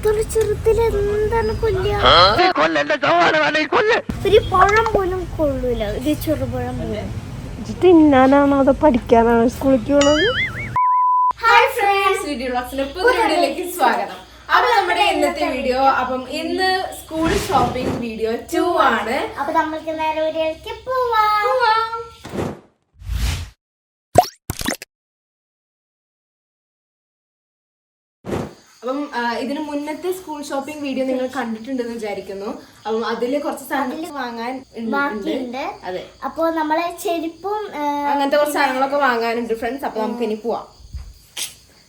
ചെറുതിൽ എന്താണ് ഒരു പഴം പോലും കൊള്ളൂല. ഇത് ചെറുപഴം പോലും തിന്നാനാണോ അതോ പഠിക്കാനാണോ സ്കൂളിലേക്ക് പോണത്? ഹായ് ഫ്രണ്ട്സ്, വീഡിയോ വ്ളോഗ്സിന്റെ പുതിയ വീഡിയോയിലേക്ക് സ്വാഗതം. അപ്പൊ നമ്മുടെ ഇന്നത്തെ വീഡിയോ ഇന്ന് സ്കൂൾ ഷോപ്പിംഗ് വീഡിയോ 2 ആണ്. അപ്പൊ നമ്മൾക്ക് നേരെ വീഡിയോയിലേക്ക് പോവാം. അപ്പം ഇതിന് മുന്നത്തെ സ്കൂൾ ഷോപ്പിംഗ് വീഡിയോ നിങ്ങൾ കണ്ടിട്ടുണ്ടെന്ന് വിചാരിക്കുന്നു. അപ്പം അതില് കുറച്ച് സാധനങ്ങൾ വാങ്ങാൻ ബാക്കിയുണ്ട്. അതെ, അപ്പൊ നമ്മളെ ചെരുപ്പും അങ്ങനത്തെ കുറച്ച് സാധനങ്ങളൊക്കെ വാങ്ങാനുണ്ട് ഫ്രണ്ട്സ്. അപ്പൊ നമുക്ക് ഇനി പോവാം.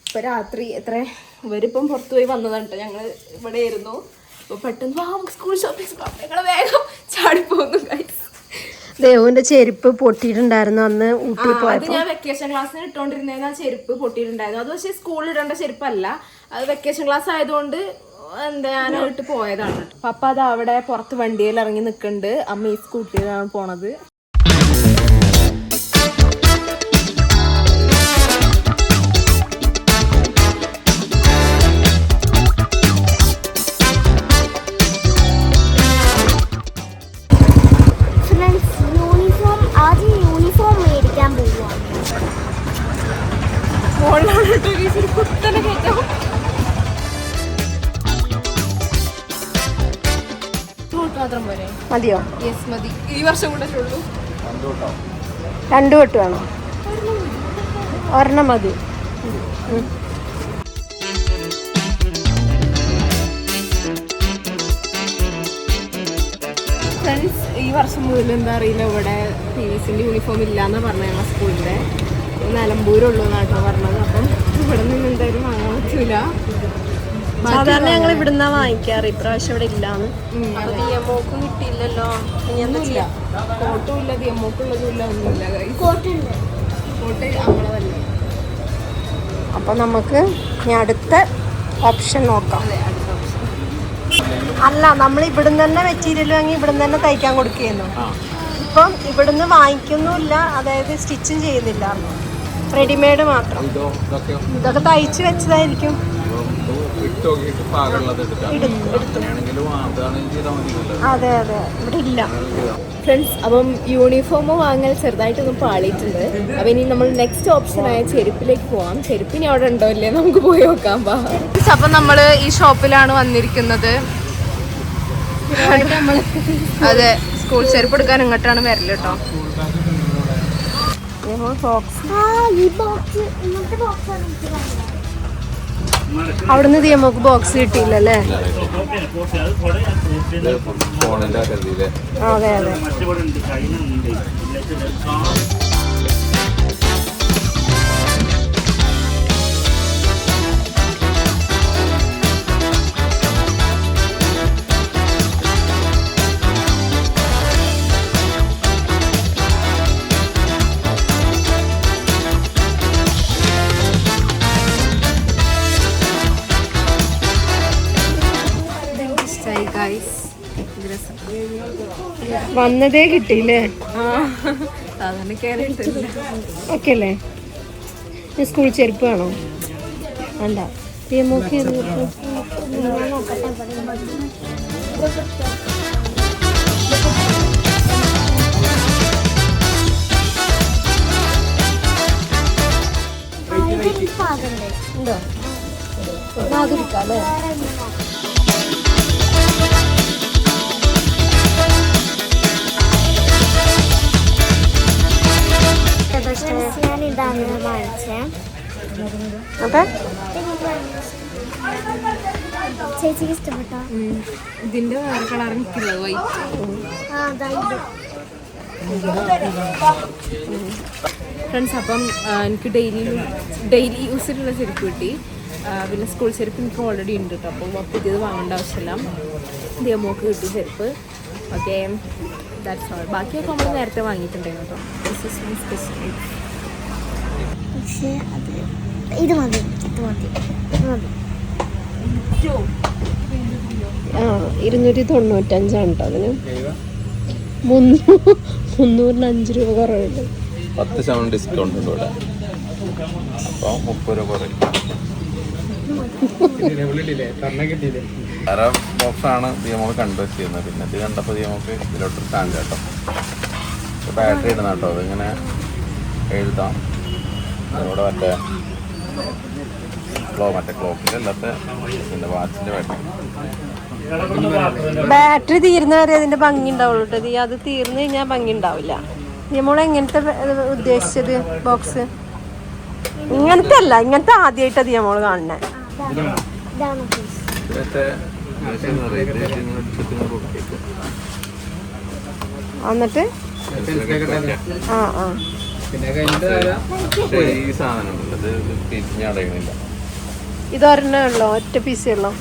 ഇപ്പൊ രാത്രി ഇവരിപ്പം പുറത്തു പോയി വന്നതാണ്. ഞങ്ങള് ഇവിടെ ആയിരുന്നു. അപ്പൊ പെട്ടെന്ന് നമുക്ക് സ്കൂൾ ഷോപ്പിംഗ് ഞങ്ങള് വേഗം ചാടിപ്പോന്നു. ദേവുവിന്റെ ചെരുപ്പ് പൊട്ടിയിട്ടുണ്ടായിരുന്നു അന്ന് ഊട്ടി അത് ഞാൻ വെക്കേഷൻ ക്ലാസ്സിന് ഇട്ടോണ്ടിരുന്ന ചെരുപ്പ് പൊട്ടിയിട്ടുണ്ടായിരുന്നു. അത് പക്ഷേ സ്കൂളിൽ ഇടേണ്ട ചെരുപ്പല്ല, അത് വെക്കേഷൻ ക്ലാസ് ആയതുകൊണ്ട് ഞാൻ ഇട്ട് പോയതാണ്. പപ്പ അത് അവിടെ പുറത്ത് വണ്ടിയിൽ ഇറങ്ങി നിൽക്കുന്നുണ്ട്. അമ്മ ഈ സ്കൂട്ടിയിലാണ് പോണത്. മതിയോ? യെസ്, മതി. ഈ വർഷം കൂടെ ഉള്ളൂ. 2 വട്ട് വേണോ? ഒരെണ്ണം മതി. ഫ്രണ്ട്സ്, ഈ വർഷം മുതൽ എന്താ അറിയില്ല, ഇവിടെ PVCന്റെ യൂണിഫോം ഇല്ലാന്നാ പറഞ്ഞ ഞങ്ങളെ സ്കൂളിന്റെ. നിലമ്പൂരുള്ളൂ എന്നാട്ടോ പറഞ്ഞത്. അപ്പം ഇവിടെ നിന്ന് എന്തായാലും വാങ്ങാൻ പറ്റൂല. സാധാരണ ഞങ്ങൾ ഇവിടുന്നാ വാങ്ങിക്കാറ്. ഇപ്രാവശ്യം ഇവിടെ ഇല്ലാന്ന്. ദിയമോക്കും കിട്ടിയില്ലല്ലോ. ഒന്നുമില്ല, കോട്ടും ഇല്ല, ദിയമോക്കുള്ളതും ഇല്ല, ഒന്നുമില്ല. കോട്ട് നമ്മളതല്ല. അപ്പൊ നമുക്ക് ഇനി അടുത്ത ഓപ്ഷൻ നോക്കാം. അല്ല, നമ്മൾ ഇവിടുന്ന് തന്നെ മെറ്റീരിയൽ വാങ്ങി ഇവിടുന്ന് തന്നെ തയ്ക്കാൻ കൊടുക്കുന്നു. ഇപ്പം ഇവിടുന്ന് വാങ്ങിക്കുന്നുമില്ല, അതായത് സ്റ്റിച്ചും ചെയ്യുന്നില്ല, റെഡിമെയ്ഡ് മാത്രം. ഇതൊക്കെ തയ്ച്ച് വെച്ചതായിരിക്കും. അതെ അതെ, ഇവിടെ ഇല്ല. ഫ്രണ്ട്സ്, അപ്പം യൂണിഫോം വാങ്ങൽ ചെറുതായിട്ടൊന്നും പാളിയിട്ടുണ്ട്. അപ്പം ഇനി നമ്മൾ നെക്സ്റ്റ് ഓപ്ഷനായ ചെരുപ്പിലേക്ക് പോവാം. ചെരുപ്പിനി അവിടെ ഉണ്ടോ ഇല്ലേ നമുക്ക് പോയി നോക്കാം. അപ്പം നമ്മൾ ഈ ഷോപ്പിലാണ് വന്നിരിക്കുന്നത്. അതെ, സ്കൂൾ ചെരുപ്പ് എടുക്കാൻ ഇങ്ങോട്ടാണ് വരല് കേട്ടോ. അവിടുന്ന് ദിയമോക്ക് ബോക്സ് കിട്ടിയില്ലല്ലേ? അതെ അതെ. വന്നതേ കിട്ടിയില്ലേ? ഓക്കെ അല്ലേ? സ്കൂൾ ചെരുപ്പ് വേണോ? വേണ്ട. ദിയമോക്ക് ഉണ്ടോ? അതെടുക്കാം അല്ലേ? ഞാൻ ഇതാണ് വാങ്ങിച്ചേ. അതെ, ചേച്ചിക്ക് ഇഷ്ടപ്പെട്ടോ? ഇതിന്റെ വേറെ കളർ നിൽക്കില്ല, വൈറ്റ്. ഫ്രണ്ട്സ്, അപ്പം എനിക്ക് ഡെയിലി യൂസിലുള്ള ചെരുപ്പ് കിട്ടി. പിന്നെ സ്കൂൾ ചെരുപ്പ് എനിക്ക് ഓൾറെഡി ഉണ്ട് കേട്ടോ. അപ്പം പുതിയത് വാങ്ങേണ്ട ആവശ്യമില്ല. ദിയമോക്ക് കിട്ടി ചെരുപ്പ്. Okay, that's all. ബാക്കിയൊക്കെ നമ്മൾ നേരത്തെ വാങ്ങിയിട്ടുണ്ടായിരുന്നു കേട്ടോ. This is my special. പക്ഷേ ഇത് മതി. 295 കേട്ടോ. അതിന് 305 രൂപ കുറവുണ്ട്. 10% ഡിസ്കൗണ്ട് ഉണ്ട് ഇവിടെ. അപ്പോൾ 30 രൂപ കുറയും. വേറെ ബോക്സാണ് ദിയമോൾ കണ്ടുവച്ചിരുന്നത്. പിന്നെ ഇത് കണ്ടപ്പോൾ ദിയമോൾക്ക് ഇതിലോട്ട് സ്റ്റാൻഡ് കേട്ടോ. ബാറ്ററി ഇടുന്ന കേട്ടോ. അതിങ്ങനെ എഴുതാം. അതിലൂടെ മറ്റേ ക്ലോക്കിൻ്റെ അല്ലാത്ത പിന്നെ വാച്ചിൻ്റെ ബാറ്ററി തീർന്ന വരെ അതിന്റെ ഭംഗി ഉണ്ടാവുള്ളൂ കേട്ടോ. അത് തീർന്നു കഴിഞ്ഞാൽ ഭംഗി ഉണ്ടാവില്ല. നമ്മൾ എങ്ങനത്തെ ഉദ്ദേശിച്ചത് ബോക്സ്? ഇങ്ങനത്തെ അല്ല, ഇങ്ങനത്തെ ആദ്യമായിട്ട് ദിയമോള് കാണുന്നേ. എന്നിട്ട് ഇതൊരെണ്ണേ ഉള്ളോ? ഒറ്റ പീസേ ഉള്ളോ?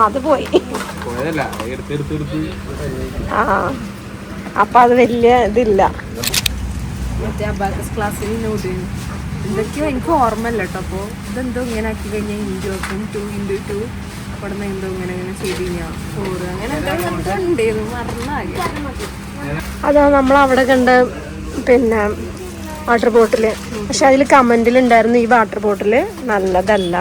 അത് പോയി. അപ്പൊ അത് വലിയ ഇതില്ല. മറ്റേ അബാക്കസ് ക്ലാസ്സിൽ നോട്ട് എന്തൊക്കെയോ എനിക്ക് ഓർമ്മയില്ല കേട്ടോ. അപ്പോൾ ഇതെന്തോ ഇങ്ങനെ ആക്കി കഴിഞ്ഞാൽ ഇൻഡും 2x2 അവിടെ നിന്ന് എന്തോ ഇങ്ങനെ ചെയ്ത് കഴിഞ്ഞാൽ 4 അങ്ങനെ എന്തോ ഉണ്ടായിരുന്നു, മറന്നാകെ. അതാ നമ്മളവിടെ കണ്ട പിന്നെ വാട്ടർ ബോട്ടില്. പക്ഷെ അതിൽ കമന്റിലുണ്ടായിരുന്നു ഈ വാട്ടർ ബോട്ടില് നല്ലതല്ല.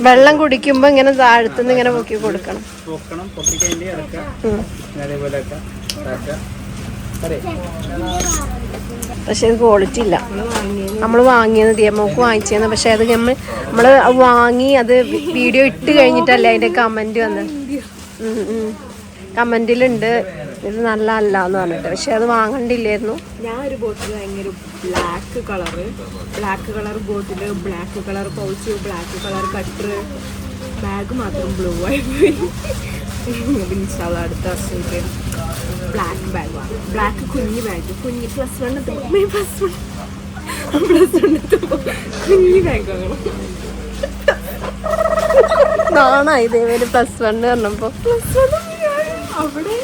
വെള്ളം കുടിക്കുമ്പോ ഇങ്ങനെ താഴത്തുനിന്ന് ഇങ്ങനെ പൊക്കി കൊടുക്കണം. പക്ഷെ ഇത് ക്വാളിറ്റി ഇല്ല. നമ്മൾ വാങ്ങിയത് ദിയമോക്ക് വാങ്ങിച്ചത്. പക്ഷെ അത് നമ്മള് വാങ്ങി അത് വീഡിയോ ഇട്ട് കഴിഞ്ഞിട്ടല്ലേ അതിന്റെ കമന്റ് വന്നത്. കമന്റിലുണ്ട് ഇത് നല്ല അല്ല എന്ന് പറഞ്ഞിട്ട്. പക്ഷെ അത് വാങ്ങണ്ടില്ലായിരുന്നു. ഞാൻ ഒരു ബോട്ടിൽ ഭയങ്കര black colour bottle, black colour pouch, black colour cutter, bag മാത്രം ബ്ലൂ ആയി പോയി. അടുത്ത വർഷത്തേക്ക് ബ്ലാക്ക് ബാഗ് വാങ്ങും. ബ്ലാക്ക് കുഞ്ഞ് ബാഗ്, കുഞ്ഞ് +1 കുഞ്ഞ് ബാഗ് വാങ്ങണം. നാണായി ഇതേപോലെ +1 പറഞ്ഞപ്പോ. അവിടെ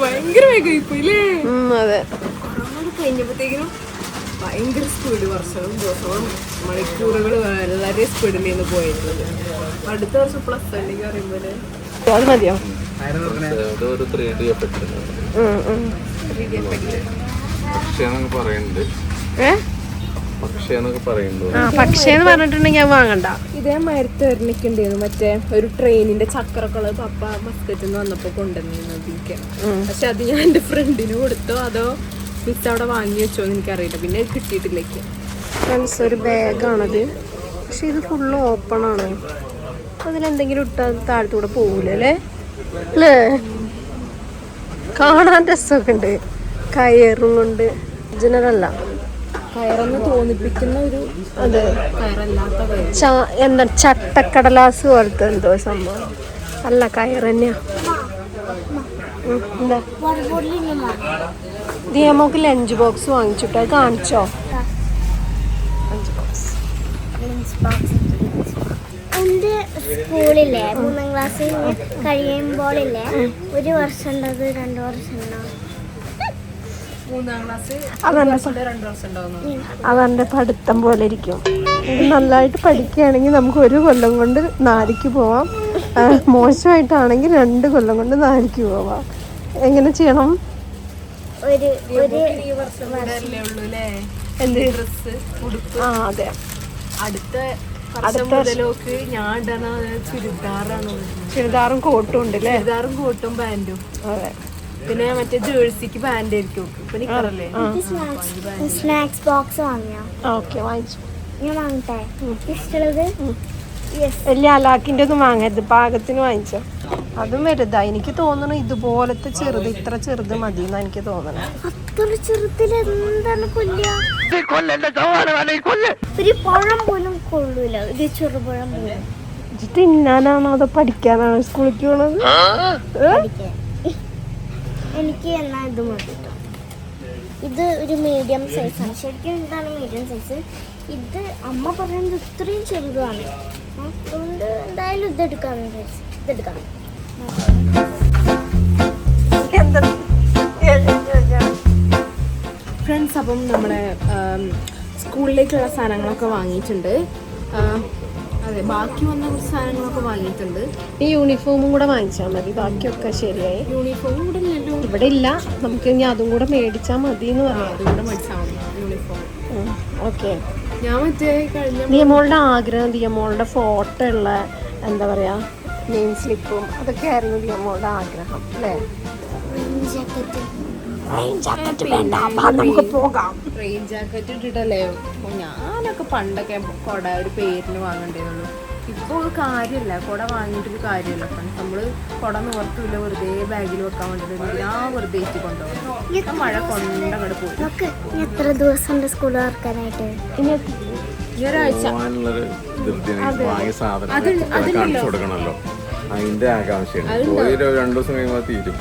ഭയങ്കര വേഗമായി പോയില്ലേ? അതെ. കൊറോണ കഴിഞ്ഞപ്പോഴത്തേക്കിനും ഭയങ്കര സ്പീഡ്, വർഷവും ദിവസവും മണിക്കൂറുകൾ വളരെ സ്പീഡിലേന്ന് പോയിട്ടുള്ളത്. അടുത്ത വർഷം +1 പറയുമ്പോലെ അത് മതിയോ? ഒരു 3D എഫക്ട് പറയുന്നുണ്ട്. പക്ഷേന്ന് പറഞ്ഞിട്ടുണ്ടെങ്കിൽ ഞാൻ വാങ്ങണ്ട. ഇതേ മരത്ത് ഒരെണ്ണിക്കുണ്ടായിരുന്നു മറ്റേ ഒരു ട്രെയിനിന്റെ ചക്രക്കള് പപ്പ മസ്കറ്റിൽ നിന്ന് വന്നപ്പോ കൊണ്ടുവന്നിരുന്നു. പക്ഷെ അത് ഞാൻ എന്റെ ഫ്രണ്ടിന് കൊടുത്തോ അതോ മിസ് അവിടെ വാങ്ങി വെച്ചോന്ന് എനിക്കറിയില്ല. പിന്നെ കിട്ടിയിട്ടില്ലേക്ക്. ഫ്രണ്ട്സ്, ഒരു ബാഗാണത്. പക്ഷെ ഇത് ഫുള്ള് ഓപ്പൺ ആണ്. അതിലെന്തെങ്കിലും ഇട്ടാൽ താഴത്തൂടെ പോകൂലേ അല്ലേ? കാണാൻ രസമൊക്കെ ഉണ്ട്. കയറും കൊണ്ട് ജനറല്ല, കയറൊന്ന് തോന്നിപ്പിക്കുന്ന ഒരു അതെ കയറല്ലാത്ത എന്താ ചട്ടക്കടലാസ് പോലത്തെ എന്തോ സംഭവം. അല്ല, കയർ തന്നെയാ. എന്താ ദിയമോക്ക് ലഞ്ച് ബോക്സ് വാങ്ങിച്ചിട്ട് അത് കാണിച്ചോ? എൻ്റെ സ്കൂളിലെ 3ാം ക്ലാസ് കഴിയുമ്പോഴില്ലേ 1 വർഷം ഉണ്ടത് 2 വർഷം ഉണ്ടാവും. 3ാം ക്ലാസ് അതെന്റെ പഠിത്തം പോലെ ഇരിക്കും. നന്നായിട്ട് പഠിക്കുകയാണെങ്കിൽ നമുക്ക് 1 കൊല്ലം കൊണ്ട് 4ക്ക് പോവാം. മോശമായിട്ടാണെങ്കിൽ 2 കൊല്ലം കൊണ്ട് 4ക്ക് പോവാം. എങ്ങനെ ചെയ്യണം? ഒരു അതെ. ഞാൻ ചുരിദാറും കോട്ടും ഉണ്ട് അല്ലേ? ചുരിദാറും കോട്ടും പാന്റും. അതെ. പിന്നെ മറ്റേ ജേഴ്സിക്ക് പാന്റ് ആയിരിക്കും. സ്നാക്സ് ബോക്സ് വാങ്ങിയോ? ഓക്കെ, വാങ്ങിച്ചു. ഞാൻ വാങ്ങട്ടെ? ഇഷ്ടമുള്ളത് വലിയ അലാക്കിന്റെ ഒന്നും വാങ്ങരുത്, പാകത്തിന് വാങ്ങിച്ചോ. അതും വലുതാ. എനിക്ക് തോന്നുന്നു ഇതുപോലത്തെ ചെറുത്, ഇത്ര ചെറുത് മതി എന്നാ എനിക്ക് തോന്നണേ. അത്ര ചെറുതിൽ എന്താണ് കൊല്ലുക? ഒരു പഴം പോലും കൊള്ളൂല. ഇത് ചെറുപഴം പോലും. ഇത് തിന്നാനാണോ അതോ പഠിക്കാനാണോ സ്കൂളിലേക്ക് പോണത്? എനിക്ക് എന്നാ ഇത് മതി. ഇത് ഒരു മീഡിയം സൈസാണ്. ശരിക്കും എന്താണ് മീഡിയം സൈസ്? ഇത് അമ്മ പറയുന്നത് ഇത്രയും ചെറുതാണ്. അതുകൊണ്ട് എന്തായാലും ഇതെടുക്കാം. ഫ്രണ്ട്സ്, അപ്പം നമ്മുടെ സ്കൂളിലേക്കുള്ള സാധനങ്ങളൊക്കെ വാങ്ങിയിട്ടുണ്ട്. അതെ, ബാക്കി വന്ന കുറച്ച് സാധനങ്ങളൊക്കെ വാങ്ങിയിട്ടുണ്ട്. ഈ യൂണിഫോമും കൂടെ വാങ്ങിച്ചാൽ മതി, ബാക്കിയൊക്കെ ശരിയായി. യൂണിഫോമും കൂടെ ഇവിടെ ഇല്ല, നമുക്ക് ഇനി അതും കൂടെ മേടിച്ചാൽ മതി എന്ന് പറഞ്ഞു. അതും കൂടെ മേടിച്ചാൽ മതി യൂണിഫോം. ഓക്കെ. ഞാൻ മറ്റേ കഴിഞ്ഞ ദിയമോളുടെ ആഗ്രഹം ദിയമോളുടെ ഫോട്ടോ ഉള്ള എന്താ പറയാ നെയിം സ്ലിപ്പും അതൊക്കെ ആയിരുന്നു ദിയമോളുടെ ആഗ്രഹം അല്ലേ? നമുക്ക് പോകാം. റെയിൻ ജാക്കറ്റ് ഇട്ടിട്ടല്ലേ ഞാനൊക്കെ പണ്ടൊക്കെ കുട ഒരു പേരിന് വാങ്ങണ്ടേന്നുള്ളൂ. ഇപ്പോൾ കാര്യമില്ല, കുട വാങ്ങിയിട്ടൊരു കാര്യമില്ല. നമ്മൾ കുട നിവർത്തില്ല, വെറുതെ ബാഗിൽ വെക്കാൻ വേണ്ടിയിട്ട് വെറുതെ ഏറ്റി കൊണ്ടുപോകും. മഴ കൊണ്ടങ്ങോട്ട് പോയി. എത്ര ദിവസം സ്കൂൾ തുറക്കാനായിട്ട്? ഇനി ഒരാഴ്ച. വാങ്ങിയ സാധനം കാണിച്ചു കൊടുക്കണല്ലോ, അതിന്റെ ആകാംക്ഷയാണ്. പോയി 2 ദിവസം കഴിയുമ്പോൾ തീരും.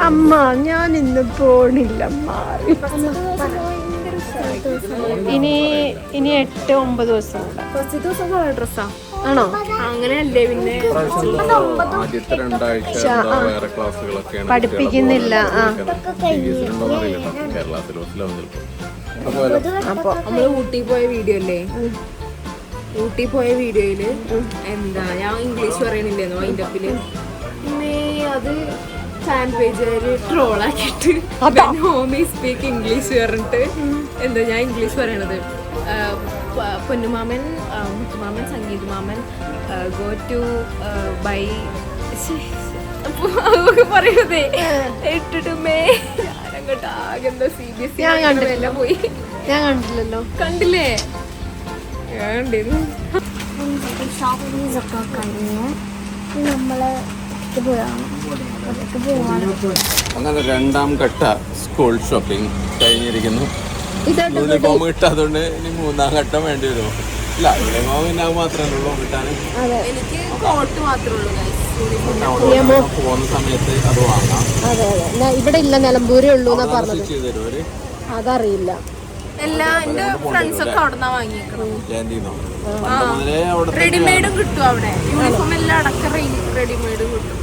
അമ്മ ഞാൻ ഇന്ന് പോണില്ല, ഇനി 8-9 ദിവസം കൂടെ. ഫസ്റ്റ് ദിവസം കളർ ഡ്രസ്സാ ആണോ? അങ്ങനെയല്ലേ? പിന്നെ ആദ്യത്തെ 2 ആഴ്ച വേറെ ക്ലാസ്സുകളൊക്കെയാണ് പഠിപ്പിക്കുന്നില്ല. കേരള സിലബസിലാവും. അപ്പൊ നമ്മള് ഊട്ടി പോയ വീഡിയോ അല്ലേ? ഊട്ടി പോയ വീഡിയോയില് എന്താ ഞാൻ ഇംഗ്ലീഷ് പറയണില്ലേന്നോ അതിൻ്റെ അപ്പില്. പിന്നെ അത് ഫാൻ പേജുകാര് ട്രോളാക്കിയിട്ട് ഹോമി സ്പീക്ക് ഇംഗ്ലീഷ് പറഞ്ഞിട്ട് എന്താ ഞാൻ ഇംഗ്ലീഷ് പറയണത്. പൊന്നുമാമൻ, മുത്തുമാമൻ, സംഗീത് മാമൻ ഗോ ടു ബൈ പറയണതേ ഇട്ടിട്ടുമേ ഞാനങ്ങോട്ട് ആകെ എന്താ CBSE എല്ലാം പോയി. ഞാൻ കണ്ടില്ലല്ലോ. കണ്ടില്ലേ? ഷോപ്പിംഗ് ഒക്കെ കഴിഞ്ഞ് നമ്മള് അങ്ങനെ 2ാം ഘട്ട സ്കൂൾ ഷോപ്പിംഗ് കഴിഞ്ഞിരിക്കുന്നു. യൂണിഫോം കിട്ടാത്തതുകൊണ്ട് ഇനി 3ാം ഘട്ടം വേണ്ടി വരുമോ? ഇല്ല, യൂണിഫോം പിന്നെ അത് മാത്രമേ ഉള്ളൂ കിട്ടാൻ. എനിക്ക് കോട്ട് മാത്രമേ ഉള്ളൂ. പോകുന്ന സമയത്ത് അത് വാങ്ങാം. അതെ അതെ, ഇവിടെ ഇല്ല, നിലമ്പൂരേ ഉള്ളൂ എന്നാ പറഞ്ഞത്. ചെയ്ത് തരുമോ? അതറിയില്ല. എല്ലാ എന്റെ ഫ്രണ്ട്സ് ഒക്കെ അവിടെ നിന്നാ വാങ്ങിയേക്കണം. അവിടെ റെഡിമെയ്ഡും കിട്ടും അവിടെ. യൂണിഫോം എല്ലാം അടക്കം റെഡിമെയ്ഡും കിട്ടും.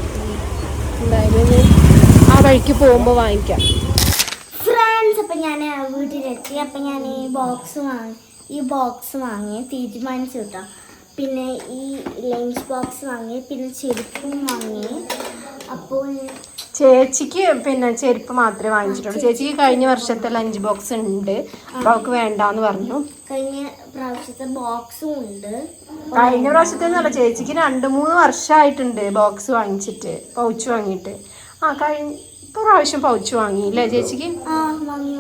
എന്തായാലും ആ വഴിക്ക് പോകുമ്പോ വാങ്ങിക്കാം. ഫ്രണ്ട്സ്, അപ്പം ഞാൻ വീട്ടിലെത്തി. അപ്പം ഞാൻ ഈ ബോക്സ് വാങ്ങി തീരുമാനിച്ചു കേട്ടോ. പിന്നെ ഈ ലഞ്ച് ബോക്സ് വാങ്ങി, പിന്നെ ചെരുപ്പും വാങ്ങി. അപ്പോൾ ചേച്ചിക്ക് പിന്നെ ചെരുപ്പ് മാത്രമേ വാങ്ങിച്ചിട്ടുള്ളൂ. ചേച്ചിക്ക് കഴിഞ്ഞ വർഷത്തെ ലഞ്ച് ബോക്സ് ഉണ്ട്, അപ്പോൾ അവൾക്ക് വേണ്ടാന്ന് പറഞ്ഞു. കഴിഞ്ഞ പ്രാവശ്യത്തെ ബോക്സും ഉണ്ട്. കഴിഞ്ഞ പ്രാവശ്യത്തെ എന്നല്ല, ചേച്ചിക്ക് 2-3 വർഷമായിട്ടുണ്ട് ബോക്സ് വാങ്ങിച്ചിട്ട്, പൗച്ച് വാങ്ങിയിട്ട്. പ്രാവശ്യം പൗച്ച് വാങ്ങി അല്ലേ ചേച്ചിക്ക്? വാങ്ങി.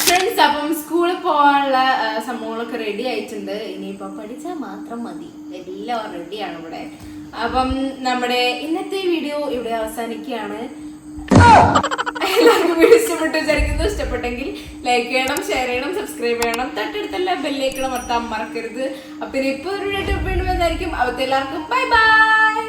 ഫ്രണ്ട്സ്, അപ്പം സ്കൂളിൽ പോകാനുള്ള സംഭവങ്ങളൊക്കെ റെഡി ആയിട്ടുണ്ട്. ഇനിയിപ്പം പഠിച്ചാൽ മാത്രം മതി, എല്ലാം റെഡിയാണ് ഇവിടെ. അപ്പം നമ്മുടെ ഇന്നത്തെ വീഡിയോ ഇവിടെ അവസാനിക്കുകയാണ്. എല്ലാവർക്കും വീഡിയോ ഇഷ്ടപ്പെട്ടു വിചാരിക്കുന്നു. ഇഷ്ടപ്പെട്ടെങ്കിൽ ലൈക്ക് ചെയ്യണം, ഷെയർ ചെയ്യണം, സബ്സ്ക്രൈബ് ചെയ്യണം, തൊട്ടടുത്തല്ല ബെല്ലൈക്കൺ അമർത്താൻ മറക്കരുത്. അപ്പം ഇപ്പൊ ഒരു വീഡിയോ വീണ്ടും വരുന്നതായിരിക്കും. അവർക്ക് എല്ലാവർക്കും ബൈ ബൈ.